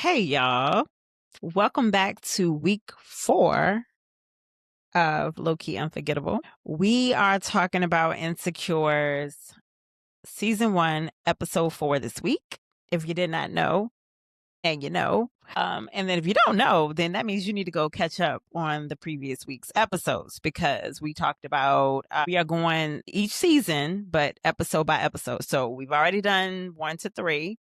Hey, y'all. Welcome back to week 4 of Lowkey Unforgettable. We are talking about Insecure's season 1, episode 4 this week. If you did not know, and you know. And then if you don't know, then that means you need to go catch up on the previous week's episodes because we talked about, we are going each season, but episode by episode. So we've already done 1 to 3.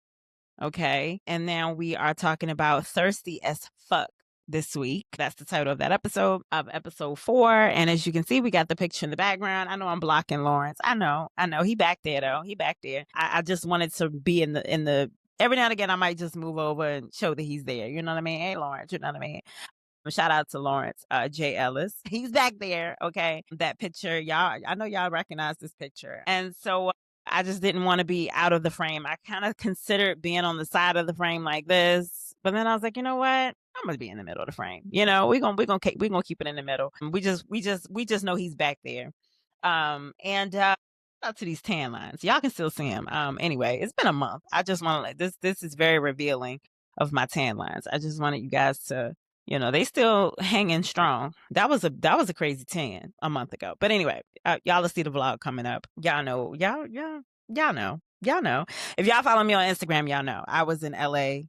Okay. And now we are talking about Thirsty as Fuck this week. That's the title of that episode, of episode 4. And as you can see, we got the picture in the background. I know I'm blocking Lawrence. I know. He back there though. He back there. I just wanted to be in the every now and again I might just move over and show that he's there. You know what I mean? Hey Lawrence, you know what I mean? Shout out to Lawrence J. Ellis. He's back there. Okay. That picture, y'all, I know y'all recognize this picture. And so I just didn't want to be out of the frame. I kind of considered being on the side of the frame like this, but then I was like, you know what? I'm gonna be in the middle of the frame. You know, we're gonna keep it in the middle. We just know he's back there. And out to these tan lines. Y'all can still see him. Anyway, it's been a month. I just want to let this is very revealing of my tan lines. I just wanted you guys to, they still hanging strong. That was a crazy tan a month ago. But anyway, y'all will see the vlog coming up. Y'all know. If y'all follow me on Instagram, y'all know. I was in LA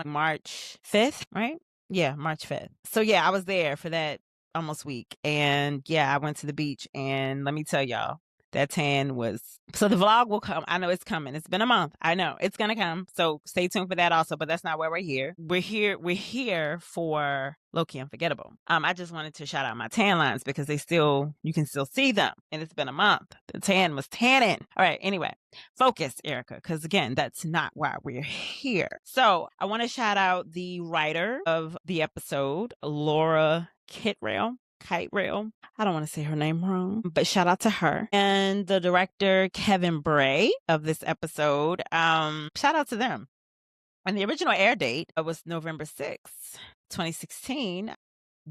March 5th, right? Yeah, March 5th. So yeah, I was there for that almost week. And yeah, I went to the beach and let me tell y'all, that tan was, so the vlog will come. I know it's coming. It's been a month. I know it's going to come. So stay tuned for that also, but that's not why we're here. We're here for Lowkey Unforgettable. I just wanted to shout out my tan lines because you can still see them and it's been a month. The tan was tanning. All right. Anyway, focus, Erica, because again, that's not why we're here. So I want to shout out the writer of the episode, Laura Kittrell. I don't want to say her name wrong, but shout out to her. And the director, Kevin Bray, of this episode. Shout out to them. And the original air date was November 6th, 2016.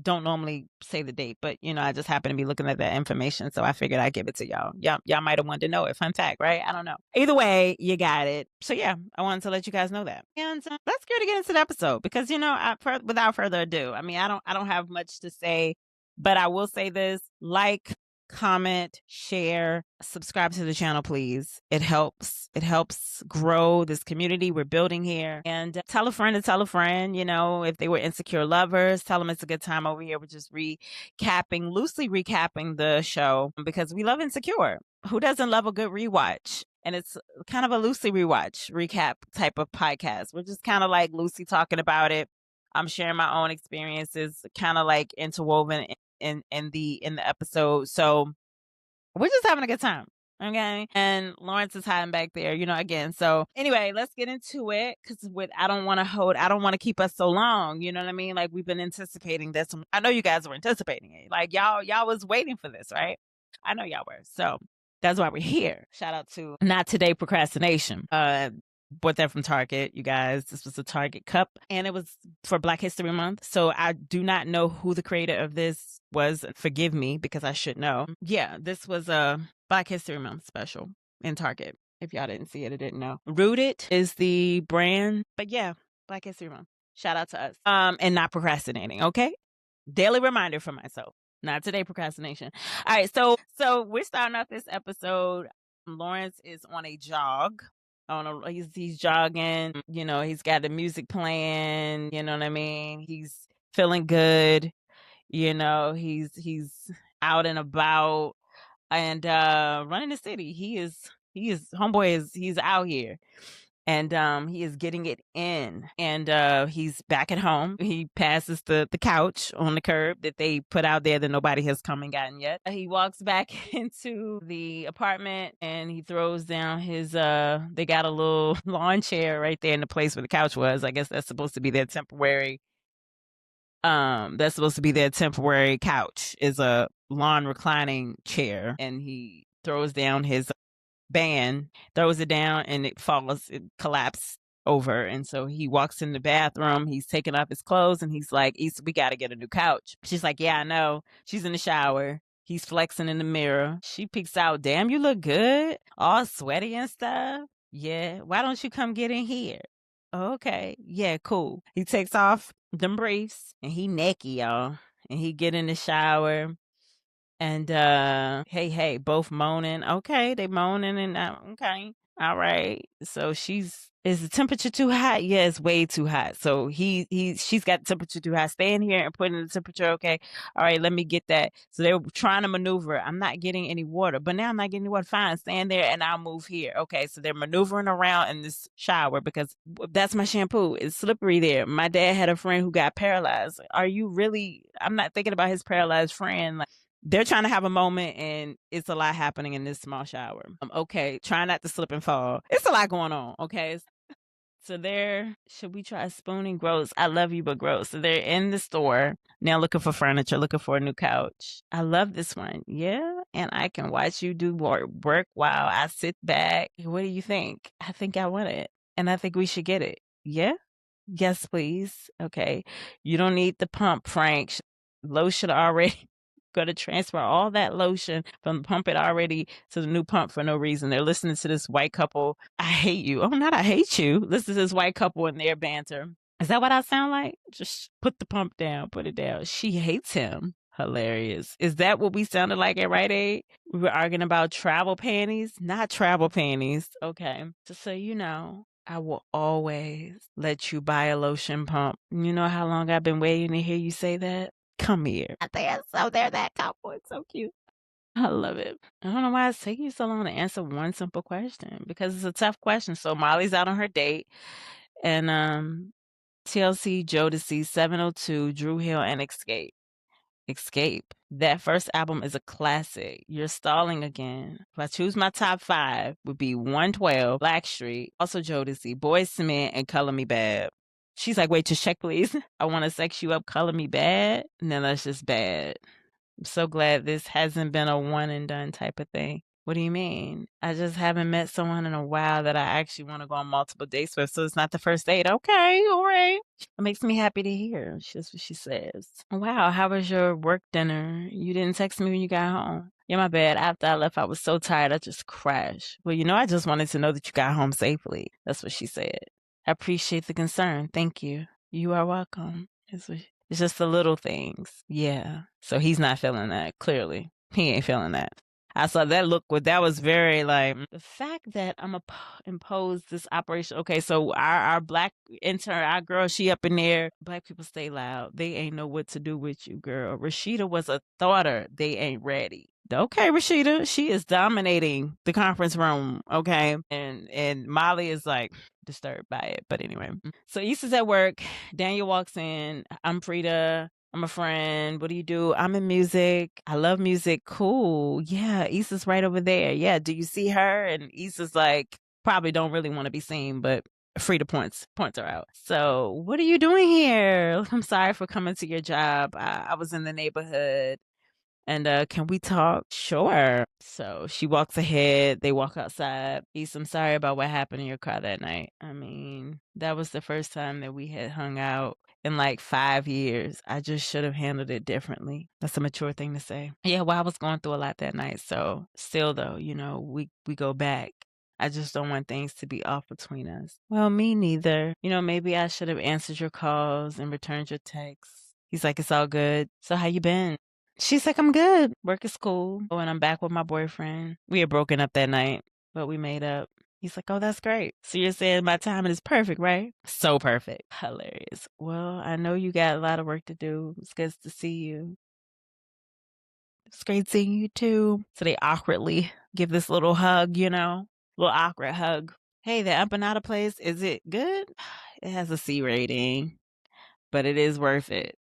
Don't normally say the date, but I just happened to be looking at that information, so I figured I'd give it to y'all. Y'all might have wanted to know it. Fun fact, right? I don't know. Either way, you got it. So yeah, I wanted to let you guys know that. And let's get into the episode because without further ado, I mean, I don't have much to say. But I will say this, like, comment, share, subscribe to the channel, please. It helps grow this community we're building here. And tell a friend to tell a friend, if they were insecure lovers, tell them it's a good time over here. We're just loosely recapping the show because we love Insecure. Who doesn't love a good rewatch? And it's kind of a loosely rewatch recap type of podcast. We're just kind of like loosely talking about it. I'm sharing my own experiences, kind of like interwoven in the episode. So we're just having a good time. Okay. And Lawrence is hiding back there, again. So anyway, let's get into it. Cause I don't want to keep us so long. You know what I mean? Like we've been anticipating this. I know you guys were anticipating it. Like y'all was waiting for this, right? I know y'all were. So that's why we're here. Shout out to Not Today Procrastination. Bought that from Target, you guys. This was a Target cup and it was for Black History Month. So I do not know who the creator of this was. Forgive me because I should know. Yeah, this was a Black History Month special in Target. If y'all didn't see it or didn't know. Rooted is the brand. But yeah, Black History Month. Shout out to us. And not procrastinating, okay? Daily reminder for myself. Not today procrastination. All right, so we're starting off this episode. Lawrence is on a jog. He's jogging, he's got the music playing, you know what I mean? He's feeling good, he's out and about and running the city. He's out here. And he is getting it in. And he's back at home. He passes the couch on the curb that they put out there that nobody has come and gotten yet. He walks back into the apartment and he throws down his they got a little lawn chair right there in the place where the couch was. I guess that's supposed to be their temporary couch, is a lawn reclining chair. And he throws down his band, throws it down, and it collapses over. And so he walks in the bathroom, he's taking off his clothes, and he's like, Issa, we got to get a new couch. She's like, yeah, I know. She's in the shower. He's flexing in the mirror. She peeks out, damn, you look good, all sweaty and stuff. Yeah, why don't you come get in here? Okay. Yeah, cool. He takes off them briefs and he naked, y'all. And he get in the shower and hey, both moaning. Okay, they moaning and okay. All right. So is the temperature too hot? Yeah, it's way too hot. So she's got the temperature too high. Stay in here and put in the temperature. Okay. All right, let me get that. So they were trying to maneuver. I'm not getting any water, but now I'm not getting any water. Fine, stand there and I'll move here. Okay. So they're maneuvering around in this shower because that's my shampoo. It's slippery there. My dad had a friend who got paralyzed. Are you really? I'm not thinking about his paralyzed friend. Like, they're trying to have a moment and it's a lot happening in this small shower. Okay, try not to slip and fall. It's a lot going on. Okay. So should we try spooning? Gross. I love you, but gross. So they're in the store now looking for furniture, looking for a new couch. I love this one. Yeah. And I can watch you do work while I sit back. What do you think? I think I want it. And I think we should get it. Yeah. Yes, please. Okay. You don't need the pump, Frank. Lotion already. Going to transfer all that lotion from the pump it already to the new pump for no reason. They're listening to this white couple. I hate you. Oh, not I hate you. Listen to this white couple and their banter. Is that what I sound like? Just put the pump down, put it down. She hates him. Hilarious. Is that what we sounded like at Rite Aid? We were arguing about travel panties, not travel panties. Okay. Just so you know, I will always let you buy a lotion pump. You know how long I've been waiting to hear you say that? Come here. I think so. They're that couple. It's so cute. I love it. I don't know why it's taking you so long to answer one simple question because it's a tough question. So Molly's out on her date, and TLC, Jodeci, 702, Drew Hill, and Escape. Escape. That first album is a classic. You're stalling again. If I choose my top 5, would be 112, Blackstreet, also Jodeci, Boyz II Men, and Color Me Bad. She's like, wait, just check, please. I want to sex you up, color me bad. And then that's just bad. I'm so glad this hasn't been a one and done type of thing. What do you mean? I just haven't met someone in a while that I actually want to go on multiple dates with. So it's not the first date. Okay, all right. It makes me happy to hear. That's what she says. Wow, how was your work dinner? You didn't text me when you got home. Yeah, my bad. After I left, I was so tired, I just crashed. Well, I just wanted to know that you got home safely. That's what she said. I appreciate the concern. Thank you. You are welcome. It's just the little things. Yeah. So he's not feeling that, clearly. He ain't feeling that. I saw that look. That was very like the fact that I'm going to impose this operation. Okay, so our black intern, our girl, she up in there. Black people stay loud. They ain't know what to do with you, girl. Rashida was a thoughter. They ain't ready. Okay, Rashida, she is dominating the conference room. Okay, and Molly is like disturbed by it. But anyway, so Issa's at work. Daniel walks in. I'm Frida. I'm a friend. What do you do? I'm in music. I love music. Cool. Yeah, Issa's right over there. Yeah, do you see her? And Issa's like, probably don't really want to be seen, but Frida points her out. So, what are you doing here? I'm sorry for coming to your job. I was in the neighborhood. And can we talk? Sure. So she walks ahead. They walk outside. Issa, I'm sorry about what happened in your car that night. I mean, that was the first time that we had hung out in like 5 years. I just should have handled it differently. That's a mature thing to say. Yeah, well, I was going through a lot that night. So still though, we go back. I just don't want things to be off between us. Well, me neither. Maybe I should have answered your calls and returned your texts. He's like, it's all good. So how you been? She's like, I'm good. Work is cool. Oh, and I'm back with my boyfriend. We had broken up that night, but we made up. He's like, oh, that's great. So you're saying my timing is perfect, right? So perfect. Hilarious. Well, I know you got a lot of work to do. It's good to see you. It's great seeing you too. So they awkwardly give this little hug, little awkward hug. Hey, the empanada place, is it good? It has a C rating, but it is worth it.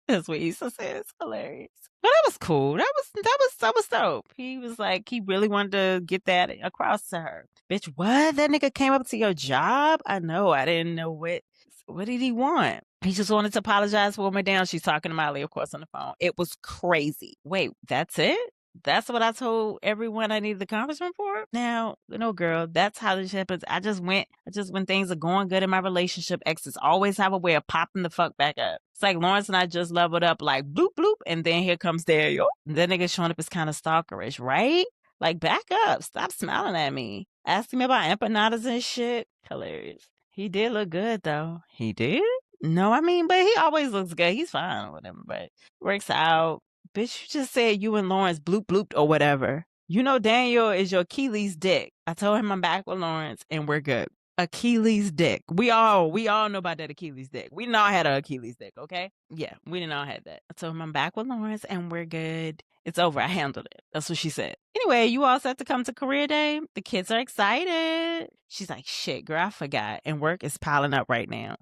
That's what Issa says. Hilarious. But that was cool. That was dope. He was like, he really wanted to get that across to her. Bitch, what? That nigga came up to your job? I know. I didn't know what did he want? He just wanted to apologize for my down. She's talking to Miley, of course, on the phone. It was crazy. Wait, that's it? That's what I told everyone I needed the conference room for? Now, no, girl, that's how this happens. I just when things are going good in my relationship, exes always have a way of popping the fuck back up. It's like Lawrence and I just leveled up like bloop, bloop, and then here comes Dario. That nigga showing up is kind of stalkerish, right? Like, back up. Stop smiling at me. Asking me about empanadas and shit. Hilarious. He did look good though. He did? No, I mean, but he always looks good. He's fine or whatever, but works out. Bitch, you just said you and Lawrence bloop blooped or whatever. You know Daniel is your Achilles dick. I told him I'm back with Lawrence and we're good. Achilles dick. We all know about that Achilles dick. We didn't all had an Achilles dick, okay? Yeah, we didn't all had that. I told him I'm back with Lawrence and we're good. It's over. I handled it. That's what she said. Anyway, you all set to come to career day? The kids are excited. She's like, shit, girl, I forgot. And work is piling up right now.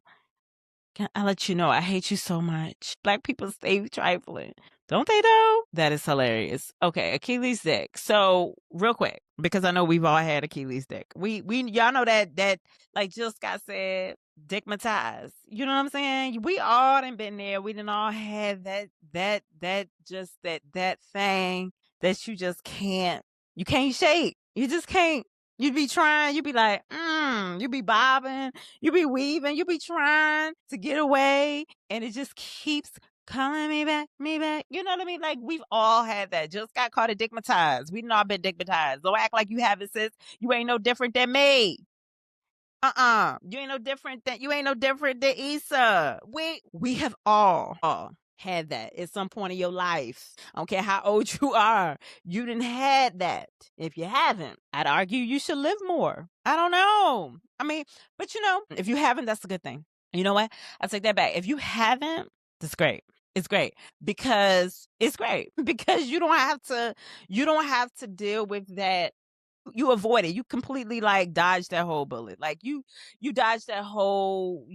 I'll let you know, I hate you so much. Black people stay trifling. Don't they though? That is hilarious. Okay, Achilles dick. So real quick, because I know we've all had Achilles dick. We y'all know that like Jill Scott said, dickmatized. You know what I'm saying? We all done been there. We done all had that thing that you just can't, you can't shake. You just can't. You be trying, you be like, you be bobbing, you be weaving, you be trying to get away, and it just keeps calling me back, me back. You know what I mean? Like, we've all had that. Just got caught dickmatized. We've all been dickmatized. Don't act like you haven't, sis. You ain't no different than me. You ain't no different than Issa. We have all had that at some point in your life. I don't care how old you are. You didn't had that. If you haven't, I'd argue you should live more. I don't know. I mean, but if you haven't, that's a good thing. You know what? I take that back. If you haven't, that's great. It's great because you don't have to deal with that. You avoid it. You completely like dodge that whole bullet. Like you dodge that whole,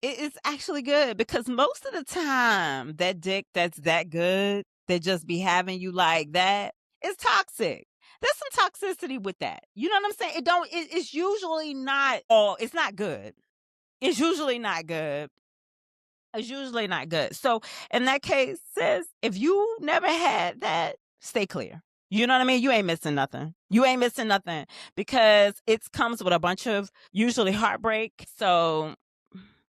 it's actually good because most of the time that dick that's that good that just be having you like that is toxic. There's some toxicity with that. You know what I'm saying? It's usually not, it's not good. It's usually not good. It's usually not good. So in that case, sis, if you never had that, stay clear. You know what I mean? You ain't missing nothing. You ain't missing nothing because it comes with a bunch of usually heartbreak. So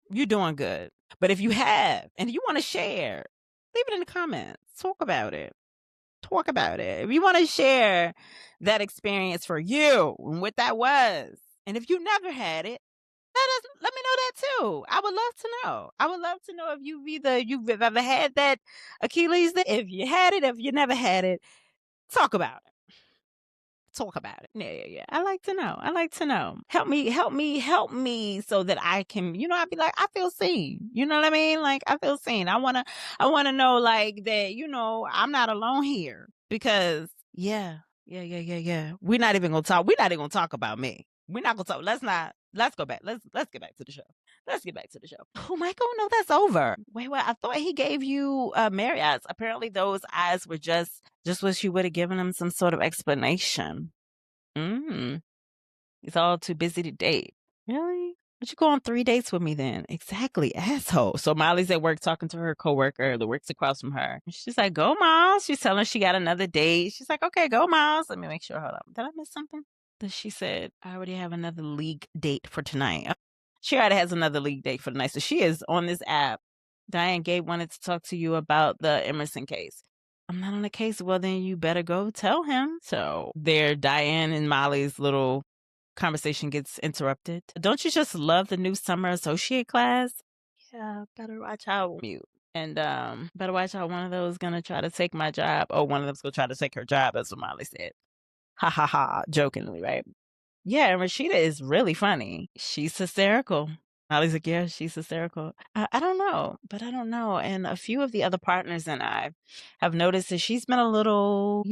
you're doing good. But if you have and you want to share, leave it in the comments. Talk about it. Talk about it. If you want to share that experience for you and what that was, and if you never had it, let me know that too. I would love to know. I would love to know if you've ever had that Achilles. If you had it, if you never had it, talk about it. Talk about it. Yeah. I like to know. Help me so that I can, I'd be like, I feel seen. You know what I mean? Like, I feel seen. I want to know like that, I'm not alone here because yeah. We're not even going to talk about me. We're not going to talk. Let's go back. Let's get back to the show. Oh, Michael, no, that's over. Wait, I thought he gave you Marriott's. Apparently those eyes were just wish you would have given him some sort of explanation. He's all too busy to date. Really? But you go on 3 dates with me then? Exactly, asshole. So Molly's at work talking to her coworker that works across from her. She's like, go, Miles. She's telling her she got another date. She's like, okay, go, Miles. Let me make sure. Hold on. Did I miss something? She said, I already have another league date for tonight. She already has another league date for tonight. So she is on this app. Diane Gabe wanted to talk to you about the Emerson case. I'm not on the case. Well, then you better go tell him. So there, Diane and Molly's little conversation gets interrupted. Don't you just love the new summer associate class? Yeah, better watch out. Mute. And better watch out. One of those gonna try to take my job. Oh, one of them's gonna try to take her job. That's what Molly said. Ha ha ha, jokingly, right? Yeah, and Rashida is really funny. She's hysterical. Molly's like, yeah, she's hysterical. I don't know, but I don't know. And a few of the other partners and I have noticed that she's been a little,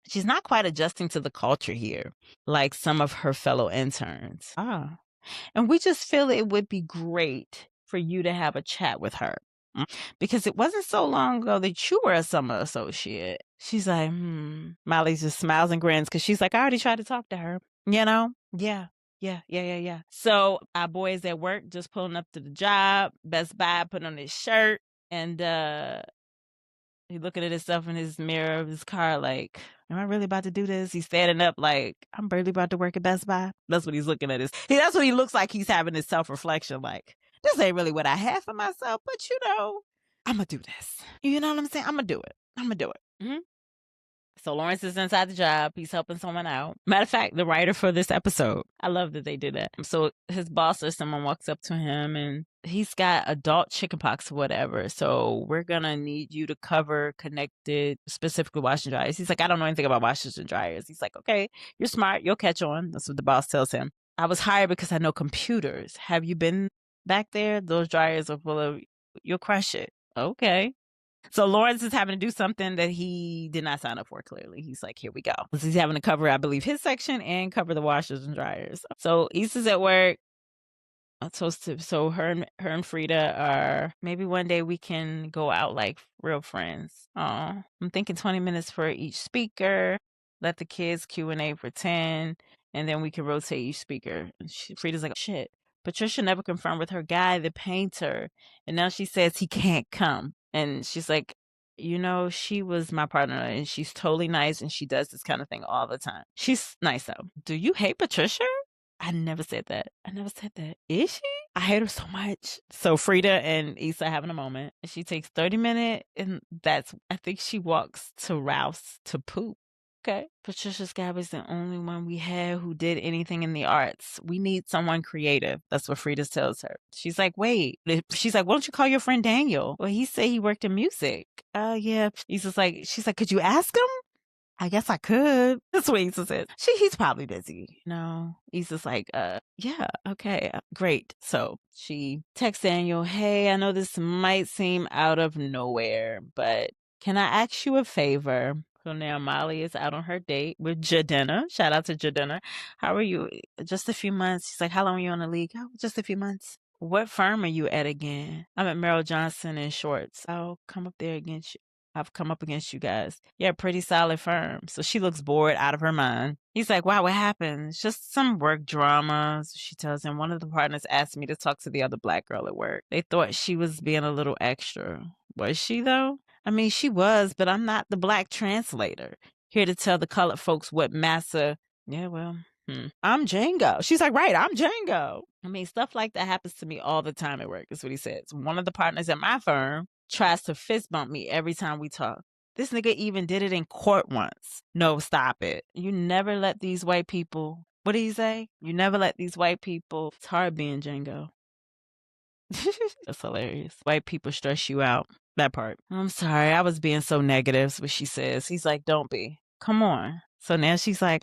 she's not quite adjusting to the culture here, like some of her fellow interns. And we just feel it would be great for you to have a chat with her. Because it wasn't so long ago that you were a summer associate. She's like, Molly just smiles and grins because she's like, I already tried to talk to her. Yeah. So our boy is at work just pulling up to the job. Best Buy put on his shirt and he's looking at himself in his mirror of his car like, am I really about to do this? He's standing up like, I'm really about to work at Best Buy. That's what he's looking at. That's what he looks like. He's having his self-reflection like, this ain't really what I have for myself, but I'm going to do this. You know what I'm saying? I'm going to do it. So Lawrence is inside the job. He's helping someone out. Matter of fact, the writer for this episode. I love that they did that. So his boss or someone walks up to him and he's got adult chickenpox or whatever. So we're going to need you to cover connected, specifically washing dryers. He's like, I don't know anything about washers and dryers. He's like, okay, you're smart. You'll catch on. That's what the boss tells him. I was hired because I know computers. Have you been back there? Those dryers are full of, you'll crush it. Okay. So Lawrence is having to do something that he did not sign up for, clearly. He's like, here we go. So he's having to cover, I believe, his section and cover the washers and dryers. So Issa's at work. So her and Frida are, maybe one day we can go out like real friends. Oh, I'm thinking 20 minutes for each speaker. Let the kids Q&A for 10, and then we can rotate each speaker. Frida's like, shit. Patricia never confirmed with her guy, the painter, and now she says he can't come. And she's like, you know, she was my partner and she's totally nice and she does this kind of thing all the time. She's nice though. Do you hate Patricia? I never said that. Is she? I hate her so much. So Frida and Issa having a moment. She takes 30 minutes and I think she walks to Ralph's to poop. Okay. Patricia Scab is the only one we had who did anything in the arts. We need someone creative. That's what Frida tells her. She's like, wait. She's like, why don't you call your friend Daniel? Well, he said he worked in music. Yeah. She's like, could you ask him? I guess I could. That's what Issa says. He's probably busy. No. Issa's like, yeah, okay, great. So she texts Daniel, hey, I know this might seem out of nowhere, but can I ask you a favor? So now Molly is out on her date with Jadena. Shout out to Jadena. How are you? Just a few months. She's like, how long are you on the league? Oh, just a few months. What firm are you at again? I'm at Merrill Johnson in Shorts. I'll come up there against you. I've come up against you guys. Yeah, pretty solid firm. So she looks bored out of her mind. He's like, wow, what happened? It's just some work drama. So she tells him, one of the partners asked me to talk to the other black girl at work. They thought she was being a little extra. Was she, though? I mean, she was, but I'm not the black translator. Here to tell the colored folks what massa... Yeah, well... I'm Django. She's like, right, I'm Django. I mean, stuff like that happens to me all the time at work, is what he says. One of the partners at my firm tries to fist bump me every time we talk. This nigga even did it in court once. No, stop it. You never let these white people... What did he say? You never let these white people... It's hard being Django. That's hilarious. White people stress you out. That part. I'm sorry, I was being so negative, is what she says. He's like, don't be. Come on. So now she's like,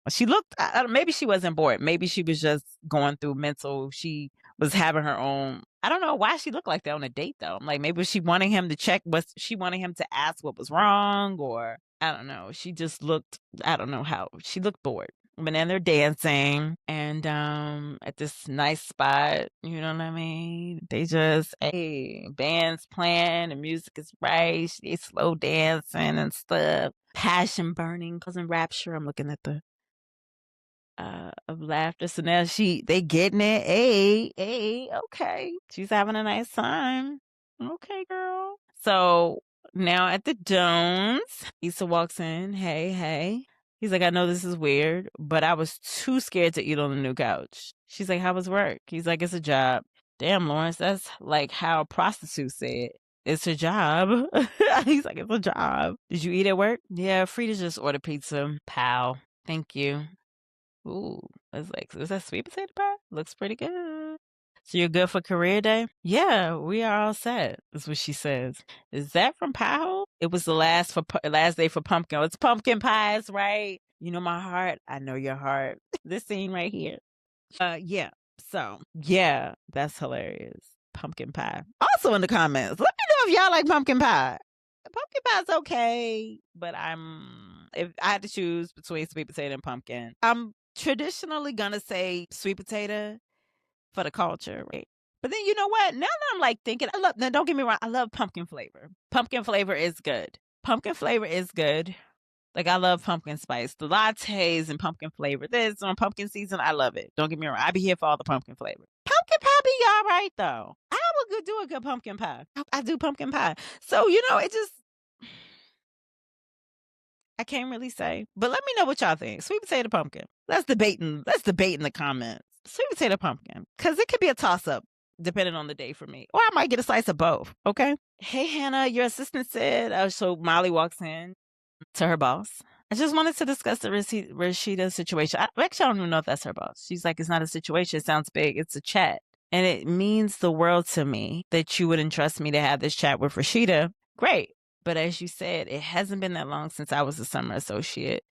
she looked, maybe she wasn't bored. Maybe she was just going through mental. She was having her own. I don't know why she looked like that on a date, though. I'm like, maybe she wanted him to check. She wanted him to ask what was wrong, or I don't know. She just looked, I don't know how. She looked bored. But then they're dancing and at this nice spot, you know what I mean? They just, hey, band's playing, the music is right, they slow dancing and stuff. Passion burning, causing rapture. I'm looking at the of laughter. So now they getting it. Hey, okay. She's having a nice time. Okay, girl. So now at the Jones, Issa walks in. Hey. He's like, I know this is weird, but I was too scared to eat on the new couch. She's like, how was work? He's like, it's a job. Damn, Lawrence, that's like how prostitutes say it. It's a job. He's like, it's a job. Did you eat at work? Yeah, Frida just ordered pizza. Pal. Thank you. Ooh, it's like, is that sweet potato pie? Looks pretty good. So you're good for career day? Yeah, we are all set, is what she says. Is that from Pie? It was the last day for pumpkin. It's pumpkin pies, right? You know my heart. I know your heart. This scene right here. Yeah. So, yeah, that's hilarious. Pumpkin pie. Also in the comments, let me know if y'all like pumpkin pie. Pumpkin pie's okay, but if I had to choose between sweet potato and pumpkin, I'm traditionally gonna say sweet potato for the culture, right? But then you know what? Now that I'm like thinking, now don't get me wrong, I love pumpkin flavor. Pumpkin flavor is good. Like I love pumpkin spice. The lattes and pumpkin flavor. This on pumpkin season, I love it. Don't get me wrong. I be here for all the pumpkin flavor. Pumpkin pie be all right though. I would do a good pumpkin pie. I do pumpkin pie. So, it just I can't really say. But let me know what y'all think. Sweet potato pumpkin. Let's debate in the comments. Sweet potato pumpkin. Because it could be a toss-up depending on the day for me. Or I might get a slice of both. Okay? Hey, Hannah, your assistant said. So Molly walks in. to her boss. I just wanted to discuss the Rashida situation. Actually, I don't even know if that's her boss. She's like, it's not a situation. It sounds big. It's a chat. And it means the world to me that you would entrust me to have this chat with Rashida. Great. But as you said, it hasn't been that long since I was a summer associate.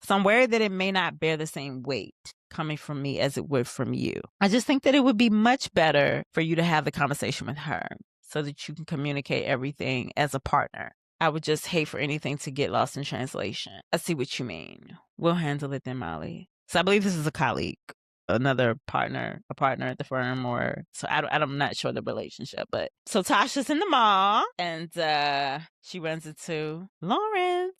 So I'm worried that it may not bear the same weight coming from me as it would from you. I just think that it would be much better for you to have the conversation with her so that you can communicate everything as a partner. I would just hate for anything to get lost in translation. I see what you mean. We'll handle it then, Molly. So I believe this is a colleague, another partner, a partner at the firm, or so I'm not sure the relationship. But so Tasha's in the mall and she runs into Lawrence.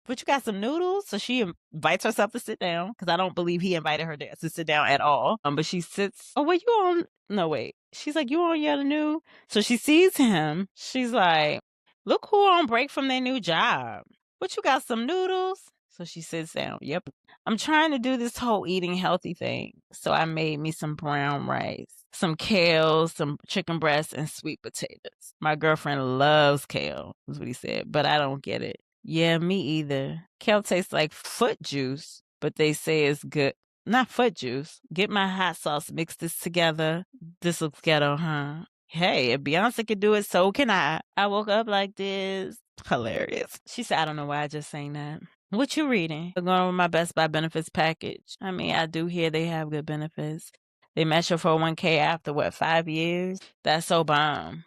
But you got some noodles? So she invites herself to sit down because I don't believe he invited her to sit down at all. But she sits. Oh, wait, you on? No, wait. She's like, you on your new? So she sees him. She's like, look who on break from their new job. But you got some noodles? So she sits down. Yep. I'm trying to do this whole eating healthy thing. So I made me some brown rice, some kale, some chicken breasts, and sweet potatoes. My girlfriend loves kale, is what he said, but I don't get it. Yeah, me either. Kale tastes like foot juice, but they say it's good. Not foot juice. Get my hot sauce, mix this together. This looks ghetto, huh? Hey, if Beyonce could do it, so can I. I woke up like this. Hilarious. She said, I don't know why I just sang that. What you reading? I'm going over my Best Buy benefits package. I mean, I do hear they have good benefits. They match your 401k after, 5 years? That's so bomb.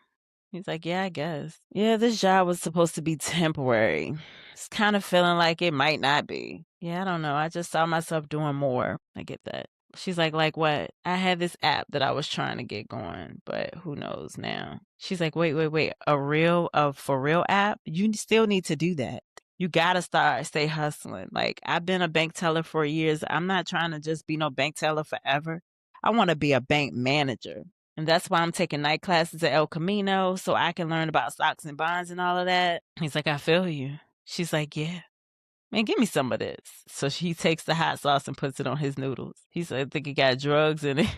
He's like, yeah, I guess. Yeah, this job was supposed to be temporary. It's kind of feeling like it might not be. Yeah, I don't know. I just saw myself doing more. I get that. She's like what? I had this app that I was trying to get going, but who knows now? She's like, wait. A for real app? You still need to do that. You gotta stay hustling. Like, I've been a bank teller for years. I'm not trying to just be no bank teller forever. I want to be a bank manager. And that's why I'm taking night classes at El Camino so I can learn about stocks and bonds and all of that. He's like, I feel you. She's like, yeah. Man, give me some of this. So she takes the hot sauce and puts it on his noodles. He said, I think he got drugs in it.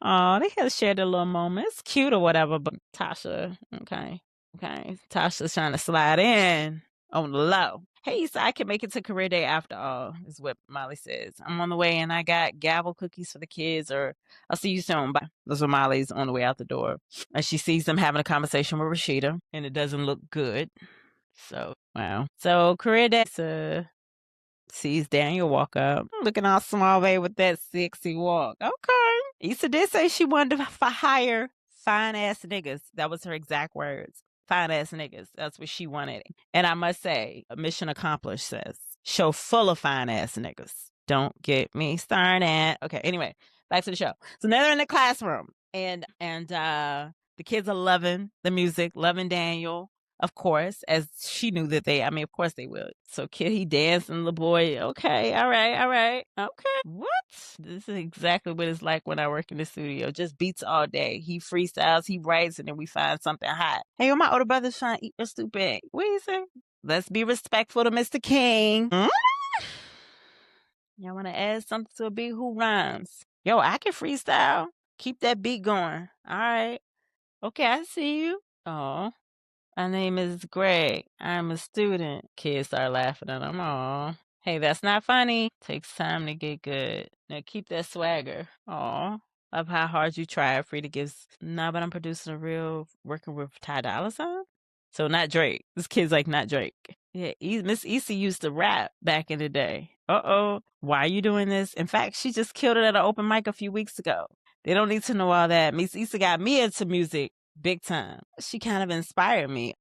Oh, they had shared a little moment. It's cute or whatever, but Tasha, okay. Tasha's trying to slide in on the low. Hey, so I can make it to career day after all, is what Molly says. I'm on the way and I got gavel cookies for the kids, or I'll see you soon. Bye. Those are Molly's on the way out the door. And she sees them having a conversation with Rashida, and it doesn't look good. So, wow. So, career day sees Daniel walk up, looking all small babe with that sexy walk. Okay. Issa did say she wanted to hire fine ass niggas. That was her exact words. Fine ass niggas. That's what she wanted. And I must say, mission accomplished, says. Show full of fine ass niggas. Don't get me started. Okay, anyway, back to the show. So now they're in the classroom and the kids are loving the music, loving Daniel. Of course, as she knew that of course they will. So kid, he dancing, the boy, okay, all right, okay. What? This is exactly what it's like when I work in the studio. Just beats all day. He freestyles, he writes, and then we find something hot. Hey, my older brother's trying to eat your stupid. What do you say? Let's be respectful to Mr. King. Y'all want to add something to a beat? Who rhymes? Yo, I can freestyle. Keep that beat going. All right. Okay, I see you. Oh. My name is Greg. I'm a student. Kids start laughing at him. Aw. Hey, that's not funny. Takes time to get good. Now keep that swagger. Aw. Love how hard you try. Free to give. Nah, but I'm producing working with Ty Dolla $ign. So not Drake. This kid's like, not Drake. Yeah, Miss Issa used to rap back in the day. Uh-oh. Why are you doing this? In fact, she just killed it at an open mic a few weeks ago. They don't need to know all that. Miss Issa got me into music. Big time. She kind of inspired me.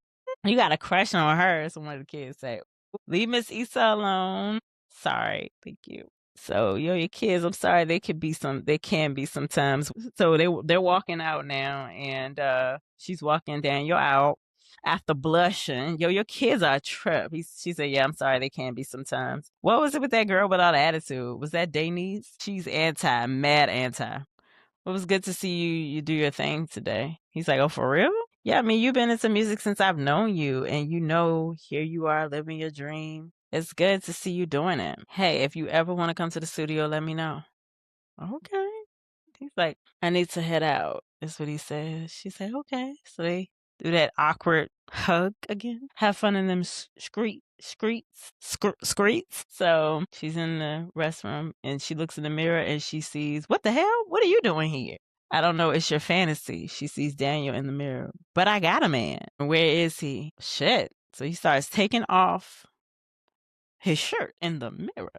You got a crush on her, as one of the kids say. Leave Miss Issa alone. Sorry. Thank you. So, your kids, I'm sorry, they can be sometimes. So they're walking out now, and she's walking Daniel out after blushing. Your kids are a trip. She said, yeah, I'm sorry, they can be sometimes. What was it with that girl without attitude? Was that Denise? She's mad anti. It was good to see you do your thing today. He's like, oh, for real? Yeah, I mean, you've been into music since I've known you, and here you are living your dream. It's good to see you doing it. Hey, if you ever want to come to the studio, let me know. Okay. He's like, I need to head out. That's what he says. She said, okay. So do that awkward hug again. Have fun in them screets. So she's in the restroom and she looks in the mirror and she sees, what the hell? What are you doing here? I don't know. It's your fantasy. She sees Daniel in the mirror. But I got a man. Where is he? Shit. So he starts taking off his shirt in the mirror.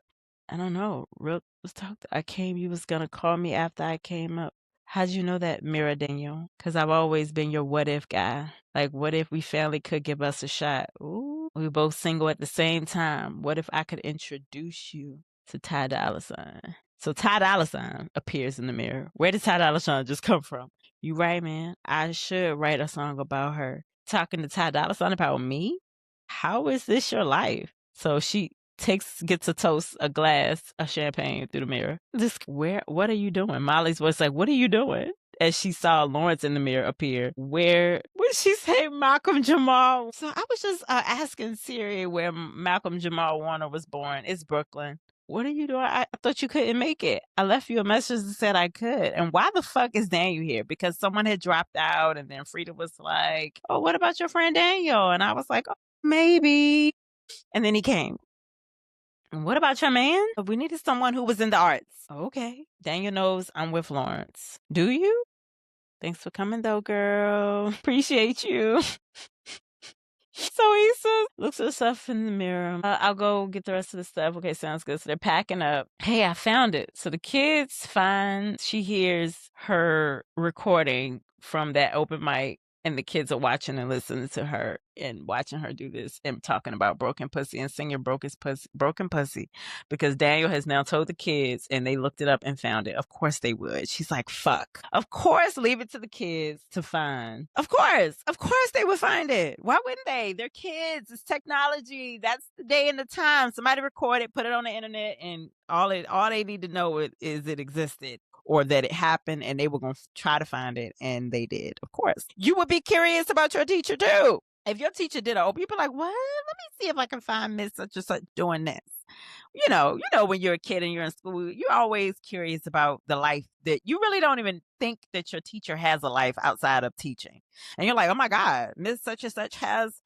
I don't know. You was gonna call me after I came up. How'd you know that, Mirror Daniel? Because I've always been your what if guy. Like, what if we finally could give us a shot? Ooh, we both single at the same time. What if I could introduce you to Ty Dolla $ign? So Ty Dolla $ign appears in the mirror. Where did Ty Dolla $ign just come from? You right, man. I should write a song about her. Talking to Ty Dolla $ign about me? How is this your life? So she gets a toast, a glass of champagne through the mirror. What are you doing? Molly's voice like, what are you doing? As she saw Lawrence in the mirror appear. Where would she say Malcolm Jamal? So I was just asking Siri where Malcolm Jamal Warner was born. It's Brooklyn. What are you doing? I thought you couldn't make it. I left you a message that said I could. And why the fuck is Daniel here? Because someone had dropped out and then Frida was like, oh, what about your friend Daniel? And I was like, oh, maybe. And then he came. What about your man? We needed someone who was in the arts. Okay. Daniel knows I'm with Lawrence. Do you? Thanks for coming though, girl. Appreciate you. So Issa looks at herself in the mirror. I'll go get the rest of the stuff. Okay, sounds good. So they're packing up. Hey, I found it. So the kids find, she hears her recording from that open mic. And the kids are watching and listening to her and watching her do this and talking about broken pussy and singing broken pussy because Daniel has now told the kids and they looked it up and found it. Of course they would. She's like, fuck. Of course, leave it to the kids to find. Of course they would find it. Why wouldn't they? They're kids. It's technology. That's the day and the time. Somebody record it, put it on the internet, and all they need to know is it existed. Or that it happened and they were going to try to find it and they did. Of course. You would be curious about your teacher too. If your teacher did you'd be like, what? Let me see if I can find Miss such and such doing this. You know, when you're a kid and you're in school, you're always curious about the life that you really don't even think that your teacher has a life outside of teaching. And you're like, oh my God, Miss such and such has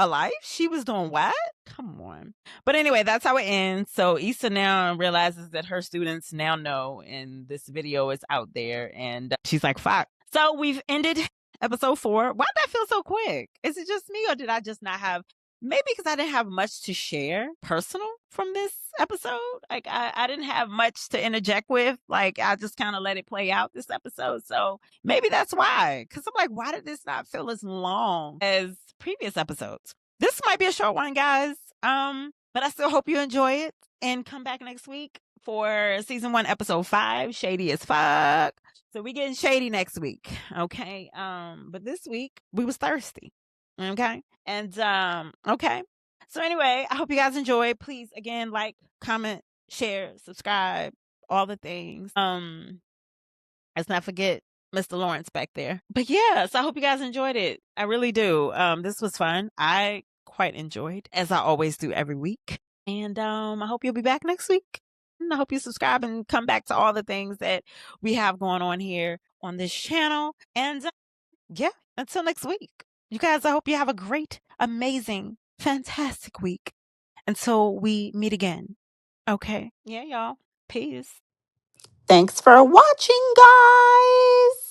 a life? She was doing what? Come on. But anyway, that's how it ends. So Issa now realizes that her students now know, and this video is out there, and she's like, fuck. So we've ended episode 4. Why did that feel so quick? Is it just me, or did I just not have, maybe because I didn't have much to share personal from this episode? Like, I didn't have much to interject with. Like, I just kind of let it play out this episode. So maybe that's why. Because I'm like, why did this not feel as long as previous episodes? This might be a short one, guys. But I still hope you enjoy it and come back next week for season 1, episode 5, Shady as Fuck. So we getting shady next week. Okay. But this week we was thirsty. Okay. And okay. So anyway, I hope you guys enjoy. Please, again, like, comment, share, subscribe, all the things. Let's not forget Mr. Lawrence back there. But yeah, so I hope you guys enjoyed it. I really do. This was fun. I quite enjoyed, as I always do every week. And I hope you'll be back next week. And I hope you subscribe and come back to all the things that we have going on here on this channel. And yeah, until next week. You guys, I hope you have a great, amazing, fantastic week. Until we meet again. Okay. Yeah, y'all. Peace. Thanks for watching, guys.